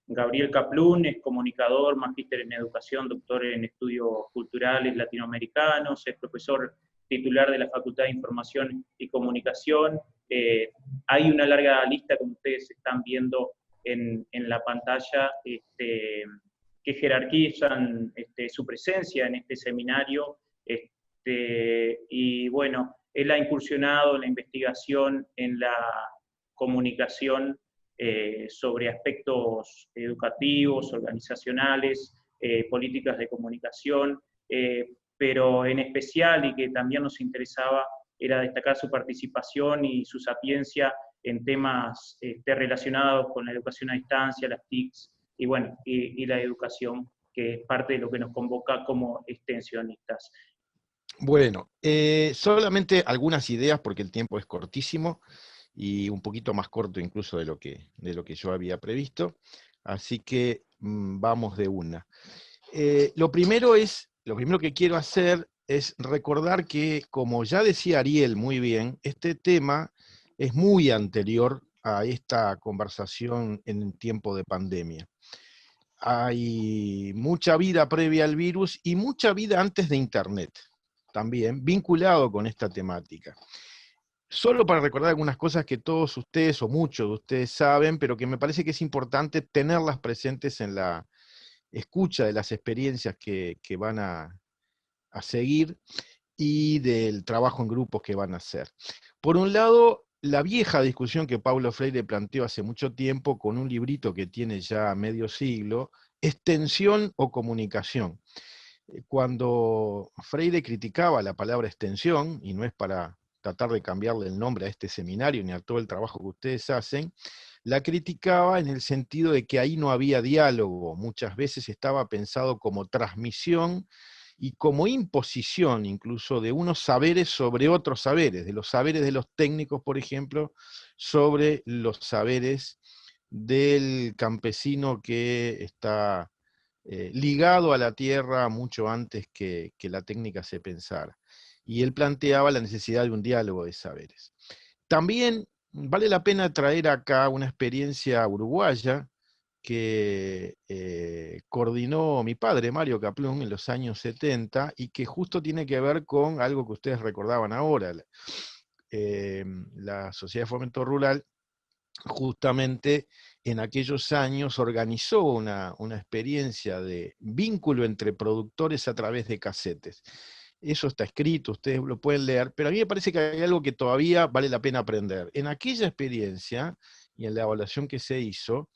Gabriel Kaplún es comunicador, magíster en educación, doctor en estudios culturales latinoamericanos, es profesor titular de la Facultad de Información y Comunicación. Hay una larga lista, como ustedes están viendo en la pantalla, que jerarquizan su presencia en este seminario. Y bueno, él ha incursionado en la investigación, en la comunicación, sobre aspectos educativos, organizacionales, políticas de comunicación, pero en especial, y que también nos interesaba, era destacar su participación y su sapiencia en temas relacionados con la educación a distancia, las TICs, y bueno, y la educación, que es parte de lo que nos convoca como extensionistas. Bueno, solamente algunas ideas porque el tiempo es cortísimo y un poquito más corto incluso de lo que yo había previsto, así que vamos de una. Lo primero que quiero hacer es recordar que, como ya decía Ariel muy bien, este tema es muy anterior a esta conversación en tiempo de pandemia. Hay mucha vida previa al virus y mucha vida antes de Internet, también vinculado con esta temática. Solo para recordar algunas cosas que todos ustedes, o muchos de ustedes saben, pero que me parece que es importante tenerlas presentes en la escucha de las experiencias que van a seguir y del trabajo en grupos que van a hacer. Por un lado, la vieja discusión que Paulo Freire planteó hace mucho tiempo con un librito que tiene ya medio siglo, extensión o comunicación. Cuando Freire criticaba la palabra extensión, y no es para tratar de cambiarle el nombre a este seminario ni a todo el trabajo que ustedes hacen, la criticaba en el sentido de que ahí no había diálogo, muchas veces estaba pensado como transmisión y como imposición incluso de unos saberes sobre otros saberes, de los saberes de los técnicos, por ejemplo, sobre los saberes del campesino que está ligado a la tierra mucho antes que la técnica se pensara. Y él planteaba la necesidad de un diálogo de saberes. También vale la pena traer acá una experiencia uruguaya que coordinó mi padre, Mario Kaplún, en los años 70, y que justo tiene que ver con algo que ustedes recordaban ahora. La Sociedad de Fomento Rural justamente en aquellos años organizó una experiencia de vínculo entre productores a través de casetes. Eso está escrito, ustedes lo pueden leer, pero a mí me parece que hay algo que todavía vale la pena aprender. En aquella experiencia y en la evaluación que se hizo,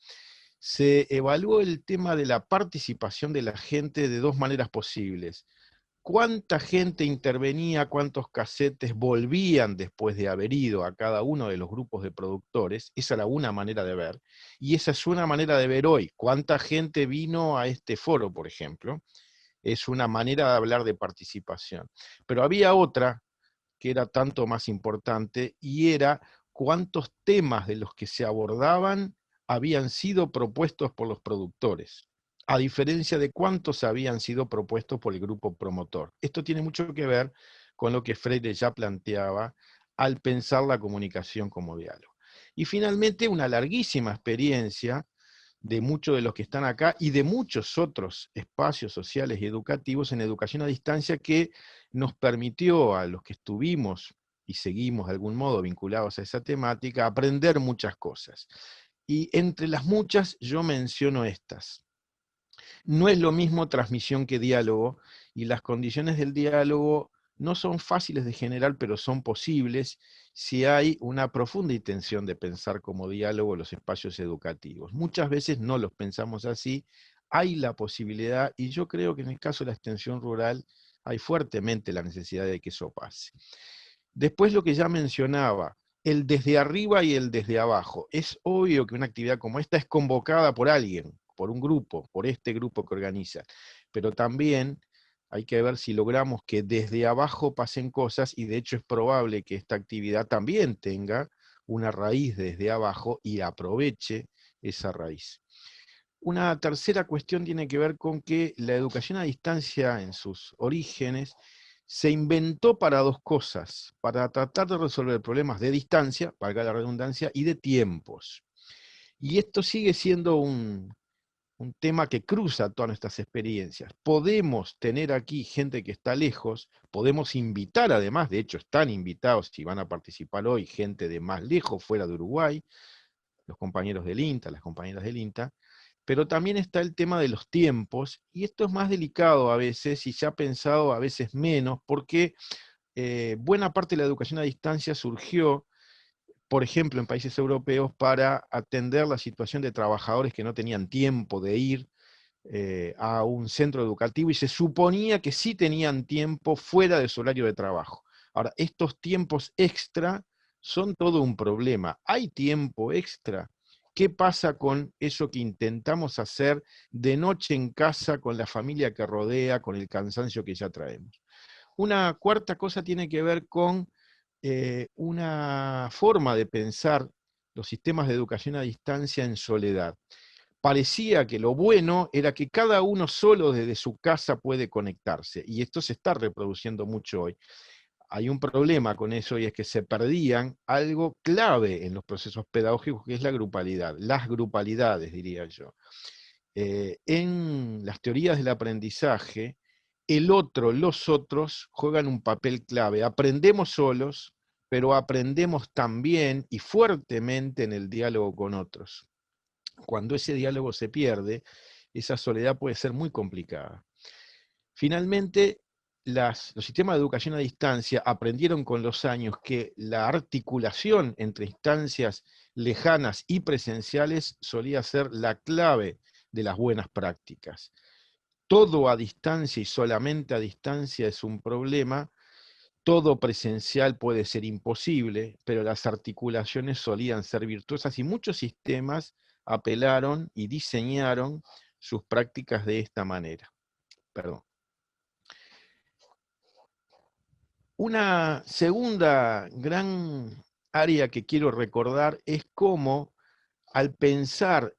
se evaluó el tema de la participación de la gente de dos maneras posibles. ¿Cuánta gente intervenía, cuántos casetes volvían después de haber ido a cada uno de los grupos de productores? Esa era una manera de ver. Y esa es una manera de ver hoy. ¿Cuánta gente vino a este foro, por ejemplo? Es una manera de hablar de participación. Pero había otra que era tanto más importante y era cuántos temas de los que se abordaban habían sido propuestos por los productores, a diferencia de cuántos habían sido propuestos por el grupo promotor. Esto tiene mucho que ver con lo que Freire ya planteaba al pensar la comunicación como diálogo. Y finalmente, una larguísima experiencia de muchos de los que están acá y de muchos otros espacios sociales y educativos en educación a distancia que nos permitió a los que estuvimos y seguimos de algún modo vinculados a esa temática aprender muchas cosas. Y entre las muchas yo menciono estas. No es lo mismo transmisión que diálogo, y las condiciones del diálogo no son fáciles de generar, pero son posibles si hay una profunda intención de pensar como diálogo los espacios educativos. Muchas veces no los pensamos así, hay la posibilidad, y yo creo que en el caso de la extensión rural hay fuertemente la necesidad de que eso pase. Después lo que ya mencionaba, el desde arriba y el desde abajo. Es obvio que una actividad como esta es convocada por alguien, por un grupo, por este grupo que organiza, pero también hay que ver si logramos que desde abajo pasen cosas, y de hecho es probable que esta actividad también tenga una raíz desde abajo y aproveche esa raíz. Una tercera cuestión tiene que ver con que la educación a distancia en sus orígenes se inventó para dos cosas: para tratar de resolver problemas de distancia, valga la redundancia, y de tiempos. Y esto sigue siendo un tema que cruza todas nuestras experiencias. Podemos tener aquí gente que está lejos, podemos invitar además, de hecho están invitados, si van a participar hoy, gente de más lejos, fuera de Uruguay, los compañeros del INTA, las compañeras del INTA, pero también está el tema de los tiempos, y esto es más delicado a veces, y se ha pensado a veces menos, porque buena parte de la educación a distancia surgió, por ejemplo, en países europeos, para atender la situación de trabajadores que no tenían tiempo de ir a un centro educativo, y se suponía que sí tenían tiempo fuera de su horario de trabajo. Ahora, estos tiempos extra son todo un problema. ¿Hay tiempo extra? ¿Qué pasa con eso que intentamos hacer de noche en casa con la familia que rodea, con el cansancio que ya traemos? Una cuarta cosa tiene que ver con una forma de pensar los sistemas de educación a distancia en soledad. Parecía que lo bueno era que cada uno solo desde su casa puede conectarse, y esto se está reproduciendo mucho hoy. Hay un problema con eso, y es que se perdían algo clave en los procesos pedagógicos, que es la grupalidad, las grupalidades, diría yo. En las teorías del aprendizaje, el otro, los otros, juegan un papel clave. Aprendemos solos, pero aprendemos también y fuertemente en el diálogo con otros. Cuando ese diálogo se pierde, esa soledad puede ser muy complicada. Finalmente, los sistemas de educación a distancia aprendieron con los años que la articulación entre instancias lejanas y presenciales solía ser la clave de las buenas prácticas. Todo a distancia y solamente a distancia es un problema, todo presencial puede ser imposible, pero las articulaciones solían ser virtuosas, y muchos sistemas apelaron y diseñaron sus prácticas de esta manera. Perdón. Una segunda gran área que quiero recordar es cómo, al pensar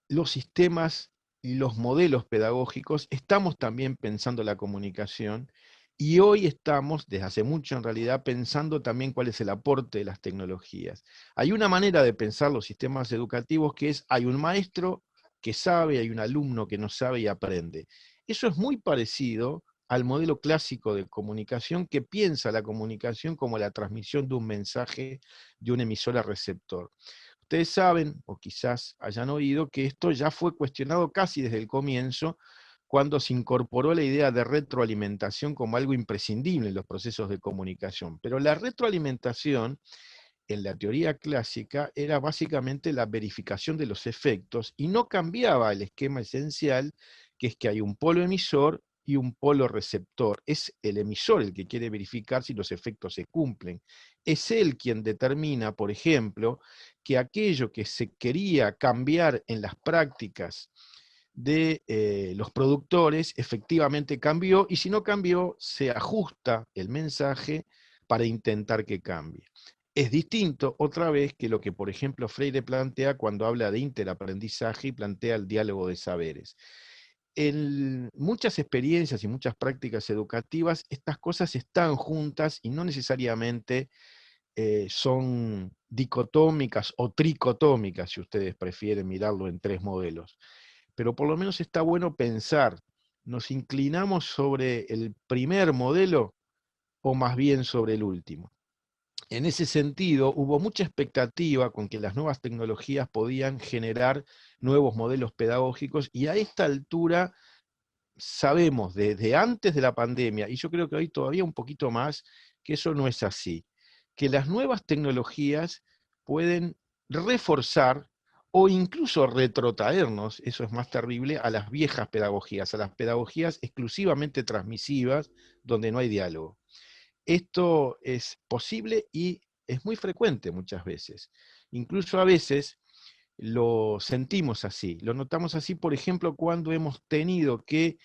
los sistemas y los modelos pedagógicos, estamos también pensando la comunicación, y hoy estamos, desde hace mucho en realidad, pensando también cuál es el aporte de las tecnologías. Hay una manera de pensar los sistemas educativos que es, hay un maestro que sabe, hay un alumno que no sabe y aprende. Eso es muy parecido al modelo clásico de comunicación, que piensa la comunicación como la transmisión de un mensaje de un emisor a receptor. Ustedes saben, o quizás hayan oído, que esto ya fue cuestionado casi desde el comienzo, cuando se incorporó la idea de retroalimentación como algo imprescindible en los procesos de comunicación. Pero la retroalimentación, en la teoría clásica, era básicamente la verificación de los efectos, y no cambiaba el esquema esencial, que es que hay un polo emisor y un polo receptor. Es el emisor el que quiere verificar si los efectos se cumplen. Es él quien determina, por ejemplo, que aquello que se quería cambiar en las prácticas de los productores efectivamente cambió, y si no cambió, se ajusta el mensaje para intentar que cambie. Es distinto, otra vez, que lo que, por ejemplo, Freire plantea cuando habla de interaprendizaje y plantea el diálogo de saberes. En muchas experiencias y muchas prácticas educativas, estas cosas están juntas y no necesariamente son dicotómicas o tricotómicas, si ustedes prefieren mirarlo en tres modelos. Pero por lo menos está bueno pensar, ¿nos inclinamos sobre el primer modelo o más bien sobre el último? En ese sentido, hubo mucha expectativa con que las nuevas tecnologías podían generar nuevos modelos pedagógicos, y a esta altura sabemos desde antes de la pandemia, y yo creo que hoy todavía un poquito más, que eso no es así, que las nuevas tecnologías pueden reforzar o incluso retrotraernos, eso es más terrible, a las viejas pedagogías, a las pedagogías exclusivamente transmisivas, donde no hay diálogo. Esto es posible y es muy frecuente muchas veces. Incluso a veces lo sentimos así, lo notamos así, por ejemplo, cuando hemos tenido que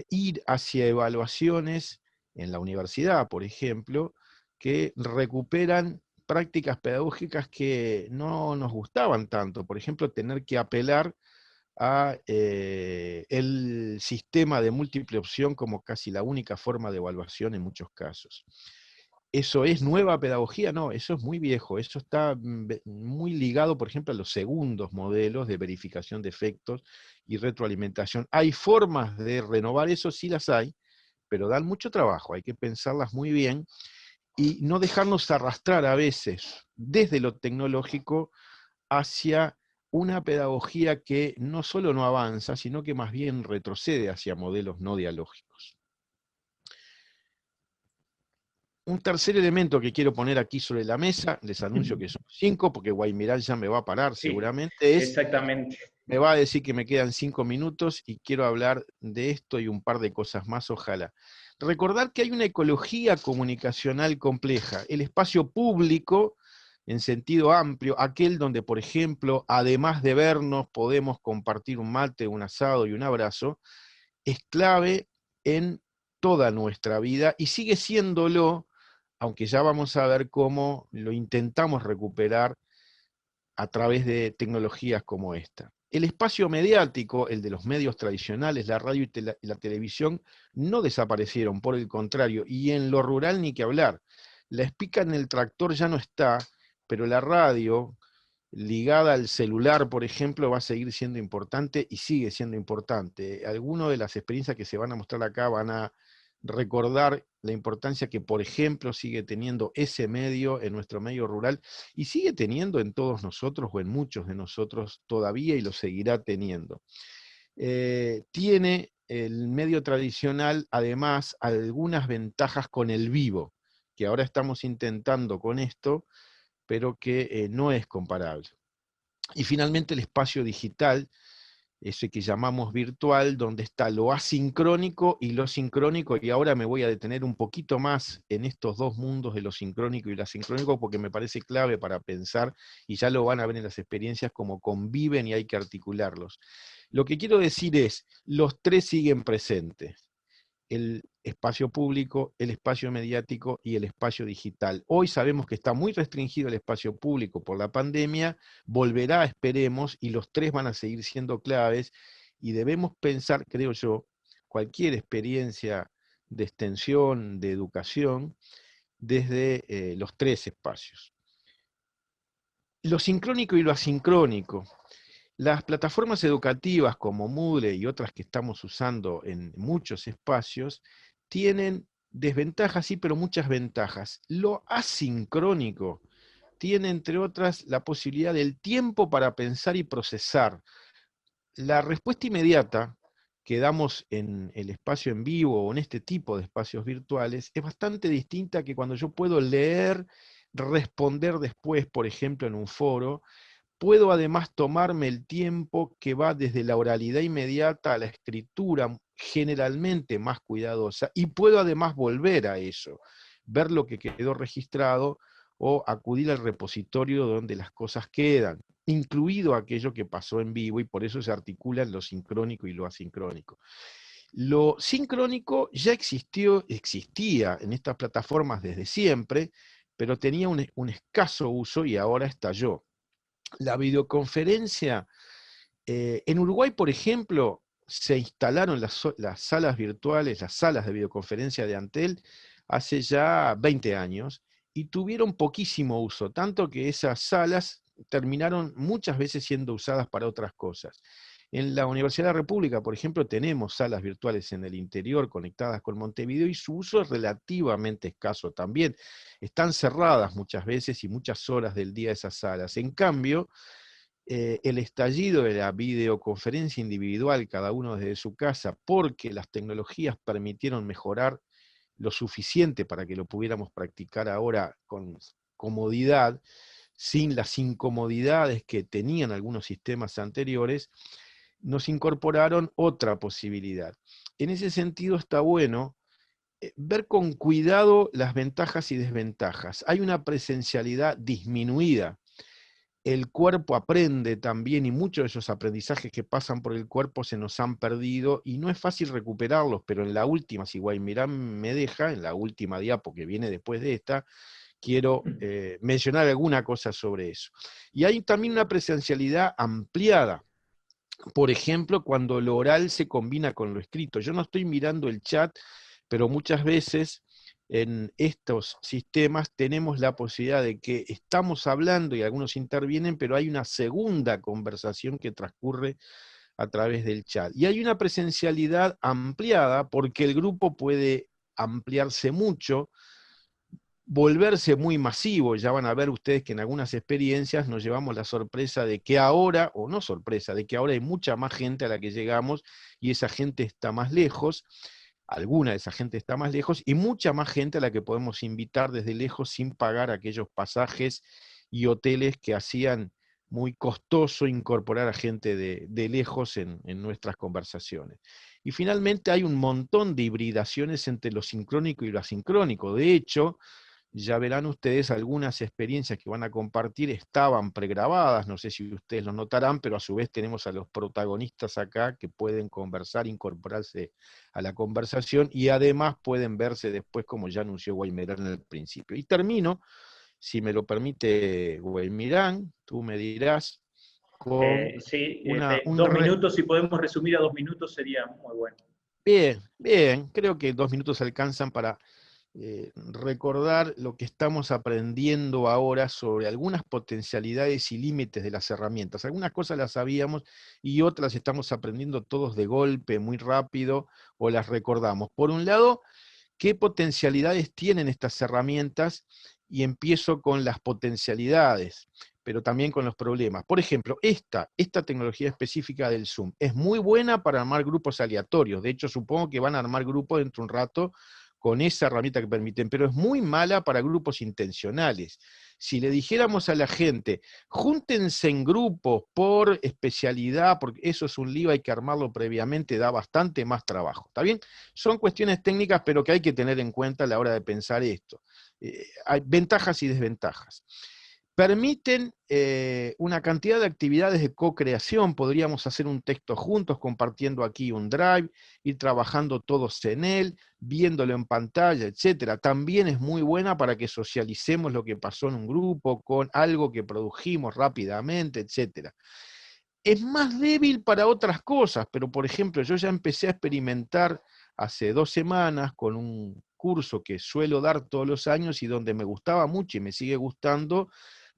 ir hacia evaluaciones en la universidad, por ejemplo, que recuperan prácticas pedagógicas que no nos gustaban tanto. Por ejemplo, tener que apelar a el sistema de múltiple opción como casi la única forma de evaluación en muchos casos. ¿Eso es nueva pedagogía? No, eso es muy viejo, eso está muy ligado, por ejemplo, a los segundos modelos de verificación de efectos y retroalimentación. ¿Hay formas de renovar eso? Sí las hay, pero dan mucho trabajo, hay que pensarlas muy bien y no dejarnos arrastrar a veces desde lo tecnológico hacia una pedagogía que no solo no avanza, sino que más bien retrocede hacia modelos no dialógicos. Un tercer elemento que quiero poner aquí sobre la mesa, les anuncio que son 5, porque Guaymirán ya me va a parar Sí, seguramente, exactamente. me va a decir que me quedan 5 minutos y quiero hablar de esto y un par de cosas más, ojalá. Recordar que hay una ecología comunicacional compleja. El espacio público, en sentido amplio, aquel donde, por ejemplo, además de vernos, podemos compartir un mate, un asado y un abrazo, es clave en toda nuestra vida y sigue siéndolo, aunque ya vamos a ver cómo lo intentamos recuperar a través de tecnologías como esta. El espacio mediático, el de los medios tradicionales, la radio y la televisión, no desaparecieron, por el contrario, y en lo rural ni que hablar. La espica en el tractor ya no está, pero la radio, ligada al celular, por ejemplo, va a seguir siendo importante y sigue siendo importante. Algunas de las experiencias que se van a mostrar acá van a recordar la importancia que, por ejemplo, sigue teniendo ese medio en nuestro medio rural y sigue teniendo en todos nosotros o en muchos de nosotros todavía y lo seguirá teniendo. Tiene el medio tradicional, además, algunas ventajas con el vivo, que ahora estamos intentando con esto, pero que no es comparable. Y finalmente el espacio digital, ese que llamamos virtual, donde está lo asincrónico y lo sincrónico, y ahora me voy a detener un poquito más en estos dos mundos de lo sincrónico y lo asincrónico, porque me parece clave para pensar, y ya lo van a ver en las experiencias, cómo conviven y hay que articularlos. Lo que quiero decir es, los tres siguen presentes: el espacio público, el espacio mediático y el espacio digital. Hoy sabemos que está muy restringido el espacio público por la pandemia, volverá, esperemos, y los tres van a seguir siendo claves, y debemos pensar, creo yo, cualquier experiencia de extensión, de educación, desde los tres espacios. Lo sincrónico y lo asincrónico. Las plataformas educativas como Moodle y otras que estamos usando en muchos espacios tienen desventajas, sí, pero muchas ventajas. Lo asincrónico tiene, entre otras, la posibilidad del tiempo para pensar y procesar. La respuesta inmediata que damos en el espacio en vivo o en este tipo de espacios virtuales es bastante distinta que cuando yo puedo leer, responder después, por ejemplo, en un foro. Puedo además tomarme el tiempo que va desde la oralidad inmediata a la escritura, generalmente más cuidadosa, y puedo además volver a eso, ver lo que quedó registrado o acudir al repositorio donde las cosas quedan, incluido aquello que pasó en vivo, y por eso se articulan lo sincrónico y lo asincrónico. Lo sincrónico ya existía en estas plataformas desde siempre, pero tenía un escaso uso y ahora estalló. La videoconferencia, en Uruguay, por ejemplo, se instalaron las salas virtuales, las salas de videoconferencia de Antel, hace ya 20 años, y tuvieron poquísimo uso, tanto que esas salas terminaron muchas veces siendo usadas para otras cosas. En la Universidad de la República, por ejemplo, tenemos salas virtuales en el interior conectadas con Montevideo y su uso es relativamente escaso también. Están cerradas muchas veces y muchas horas del día esas salas. En cambio, el estallido de la videoconferencia individual, cada uno desde su casa, porque las tecnologías permitieron mejorar lo suficiente para que lo pudiéramos practicar ahora con comodidad, sin las incomodidades que tenían algunos sistemas anteriores, nos incorporaron otra posibilidad. En ese sentido está bueno ver con cuidado las ventajas y desventajas. Hay una presencialidad disminuida. El cuerpo aprende también y muchos de esos aprendizajes que pasan por el cuerpo se nos han perdido y no es fácil recuperarlos, pero en la última, si Guaymirán me deja, en la última diapo que viene después de esta, quiero mencionar alguna cosa sobre eso. Y hay también una presencialidad ampliada. Por ejemplo, cuando lo oral se combina con lo escrito. Yo no estoy mirando el chat, pero muchas veces en estos sistemas tenemos la posibilidad de que estamos hablando y algunos intervienen, pero hay una segunda conversación que transcurre a través del chat. Y hay una presencialidad ampliada porque el grupo puede ampliarse mucho, volverse muy masivo. Ya van a ver ustedes que en algunas experiencias nos llevamos la sorpresa de que ahora, o no sorpresa, de que ahora hay mucha más gente a la que llegamos y esa gente está más lejos, alguna de esa gente está más lejos, y mucha más gente a la que podemos invitar desde lejos sin pagar aquellos pasajes y hoteles que hacían muy costoso incorporar a gente de lejos en nuestras conversaciones. Y finalmente hay un montón de hibridaciones entre lo sincrónico y lo asincrónico. De hecho, ya verán ustedes algunas experiencias que van a compartir estaban pregrabadas, no sé si ustedes lo notarán, pero a su vez tenemos a los protagonistas acá que pueden conversar, incorporarse a la conversación y además pueden verse después como ya anunció Guaymirán en el principio. Y termino, si me lo permite Guaymirán, tú me dirás, con Sí, una... 2 minutos, si podemos resumir a 2 minutos sería muy bueno. Bien, bien, creo que 2 minutos alcanzan para recordar lo que estamos aprendiendo ahora sobre algunas potencialidades y límites de las herramientas. Algunas cosas las sabíamos y otras estamos aprendiendo todos de golpe, muy rápido, o las recordamos. Por un lado, ¿qué potencialidades tienen estas herramientas? Y empiezo con las potencialidades, pero también con los problemas. Por ejemplo, esta tecnología específica del Zoom es muy buena para armar grupos aleatorios. De hecho, supongo que van a armar grupos dentro de un rato con esa herramienta que permiten, pero es muy mala para grupos intencionales. Si le dijéramos a la gente, júntense en grupos por especialidad, porque eso es un lío, hay que armarlo previamente, da bastante más trabajo. ¿Está bien? Son cuestiones técnicas, pero que hay que tener en cuenta a la hora de pensar esto. Hay ventajas y desventajas. Permiten una cantidad de actividades de co-creación, podríamos hacer un texto juntos, compartiendo aquí un drive, ir trabajando todos en él, viéndolo en pantalla, etc. También es muy buena para que socialicemos lo que pasó en un grupo, con algo que produjimos rápidamente, etc. Es más débil para otras cosas, pero por ejemplo, yo ya empecé a experimentar hace 2 semanas con un curso que suelo dar todos los años y donde me gustaba mucho y me sigue gustando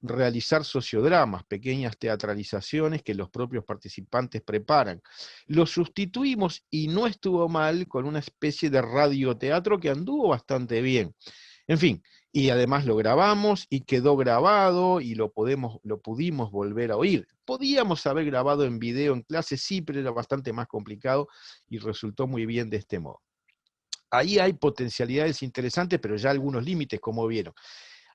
realizar sociodramas, pequeñas teatralizaciones que los propios participantes preparan. Lo sustituimos, y no estuvo mal, con una especie de radioteatro que anduvo bastante bien. En fin, y además lo grabamos y quedó grabado y lo pudimos volver a oír. Podíamos haber grabado en video en clase, sí, pero era bastante más complicado y resultó muy bien de este modo. Ahí hay potencialidades interesantes, pero ya algunos límites, como vieron.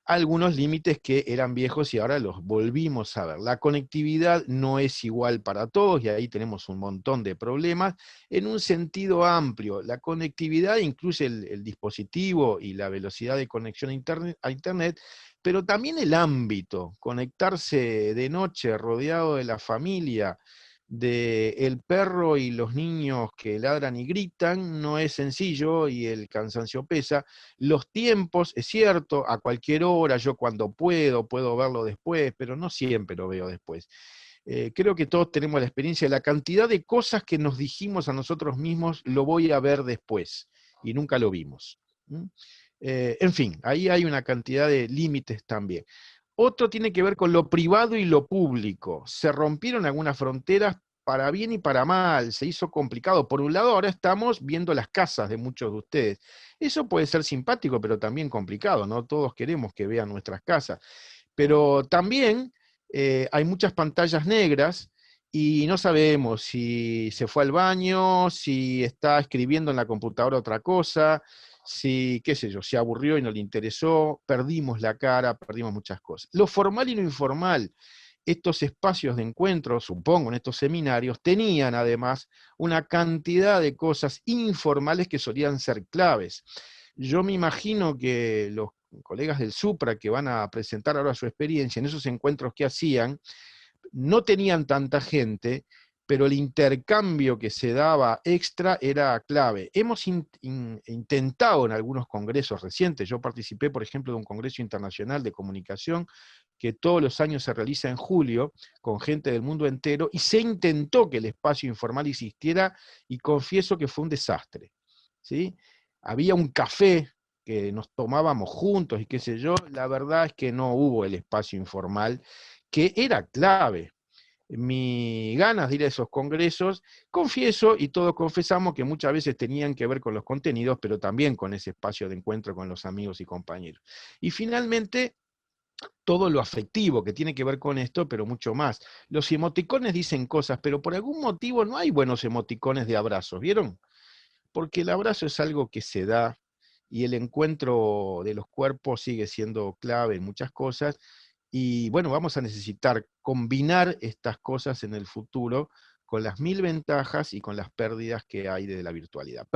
Algunos límites que eran viejos y ahora los volvimos a ver. La conectividad no es igual para todos y ahí tenemos un montón de problemas. En un sentido amplio, la conectividad incluye el dispositivo y la velocidad de conexión a Internet, pero también el ámbito, conectarse de noche rodeado de la familia, de el perro y los niños que ladran y gritan, no es sencillo y el cansancio pesa. Los tiempos, es cierto, a cualquier hora, yo cuando puedo verlo después, pero no siempre lo veo después. Creo que todos tenemos la experiencia de la cantidad de cosas que nos dijimos a nosotros mismos, lo voy a ver después, y nunca lo vimos. En fin, ahí hay una cantidad de límites también. Otro tiene que ver con lo privado y lo público. Se rompieron algunas fronteras para bien y para mal, se hizo complicado. Por un lado, ahora estamos viendo las casas de muchos de ustedes. Eso puede ser simpático, pero también complicado, ¿no? Todos queremos que vean nuestras casas. Pero también hay muchas pantallas negras y no sabemos si se fue al baño, si está escribiendo en la computadora otra cosa, si, qué sé yo, se aburrió y no le interesó, perdimos la cara, perdimos muchas cosas. Lo formal y lo informal, estos espacios de encuentro, supongo, en estos seminarios, tenían además una cantidad de cosas informales que solían ser claves. Yo me imagino que los colegas del Supra que van a presentar ahora su experiencia en esos encuentros que hacían, no tenían tanta gente, pero el intercambio que se daba extra era clave. Hemos intentado en algunos congresos recientes, yo participé, por ejemplo, de un congreso internacional de comunicación que todos los años se realiza en julio, con gente del mundo entero, y se intentó que el espacio informal existiera, y confieso que fue un desastre, ¿sí? Había un café que nos tomábamos juntos y qué sé yo, la verdad es que no hubo el espacio informal, que era clave. Mi ganas de ir a esos congresos, confieso y todos confesamos que muchas veces tenían que ver con los contenidos, pero también con ese espacio de encuentro con los amigos y compañeros. Y finalmente, todo lo afectivo que tiene que ver con esto, pero mucho más. Los emoticones dicen cosas, pero por algún motivo no hay buenos emoticones de abrazos, ¿vieron? Porque el abrazo es algo que se da y el encuentro de los cuerpos sigue siendo clave en muchas cosas. Y bueno, vamos a necesitar combinar estas cosas en el futuro con las 1000 ventajas y con las pérdidas que hay de la virtualidad.